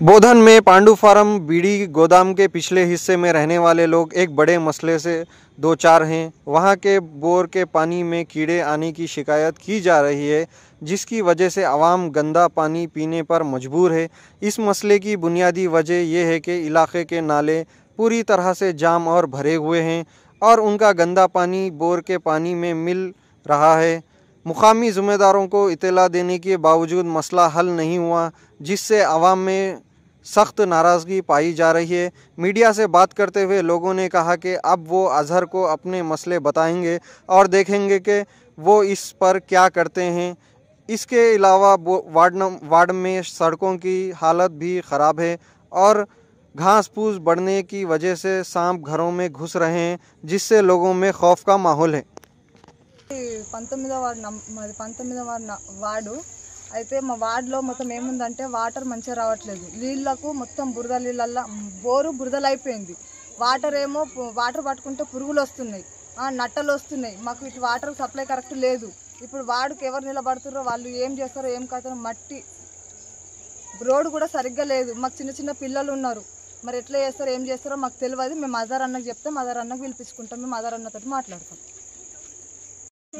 बोधन में पांडु फार्म बीड़ी गोदाम के पिछले हिस्से में रहने वाले लोग एक बड़े मसले से दो चार हैं। वहां के बोर के पानी में कीड़े आने की शिकायत की जा रही है, जिसकी वजह से आवाम गंदा पानी पीने पर मजबूर है। इस मसले की बुनियादी वजह यह है कि इलाके के नाले पूरी तरह से जाम और भरे हुए हैं और उनका गंदा पानी बोर के पानी में मिल रहा है। मुकामी ज़िम्मेदारों को इत्तला देने के बावजूद मसला हल नहीं हुआ, जिससे आवाम में सख्त नाराज़गी पाई जा रही है। मीडिया से बात करते हुए लोगों ने कहा कि अब वो अजहर को अपने मसले बताएंगे और देखेंगे कि वो इस पर क्या करते हैं। इसके अलावा वार्ड में सड़कों की हालत भी ख़राब है और घास फूस बढ़ने की वजह से सांप घरों में घुस रहे हैं, जिससे लोगों में खौफ का माहौल है। 19వ వార్డు అయితే మా వార్డులో మొత్తం ఏముందంటే వాటర్ మంచిగా రావట్లేదు. నీళ్లకు మొత్తం బురద నీళ్ళల్లో బోరు బురదలైపోయింది. వాటర్ పట్టుకుంటే పురుగులు వస్తున్నాయి, నట్టలు వస్తున్నాయి. మాకు ఇటు వాటర్ సప్లై కరెక్ట్ లేదు. ఇప్పుడు వార్డుకి ఎవరు నిలబడుతారో వాళ్ళు ఏం చేస్తారో ఏం కాదో. మట్టి రోడ్డు కూడా సరిగ్గా లేదు. మాకు చిన్న చిన్న పిల్లలు ఉన్నారు. మరి ఎట్లా చేస్తారో ఏం చేస్తారో మాకు తెలియదు. మేము మదర్ అన్నకు చెప్తే మదర్ అన్నకు పిలిపించుకుంటాం. మేము మదర్ అన్నతో మాట్లాడతాం.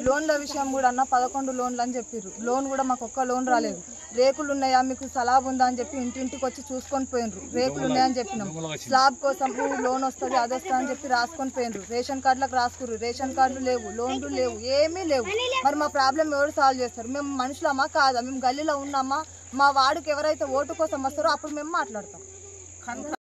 లోన్ల విషయం కూడా అన్న 11 లోన్లు అని చెప్పారు. లోన్ కూడా మాకు ఒక్క లోన్ రాలేదు. రేకులు ఉన్నాయా మీకు సలాబ్ ఉందా అని చెప్పి ఇంటింటికి వచ్చి చూసుకొని పోయినరు. రేకులు ఉన్నాయని చెప్పినాం. స్లాబ్ కోసం లోన్ వస్తుంది అది వస్తుంది అని చెప్పి రాసుకొని పోయినరు. రేషన్ కార్డులకు రాసుకురు. రేషన్ కార్డులు లేవు, లోన్లు లేవు, ఏమీ లేవు. మరి మా ప్రాబ్లం ఎవరు సాల్వ్ చేస్తారు? మేము మనుషులమా కాదా? మేము గల్లీలో ఉన్నామా? మా వార్డుకి ఎవరైతే ఓటు కోసం వస్తారో అప్పుడు మేము మాట్లాడతాం.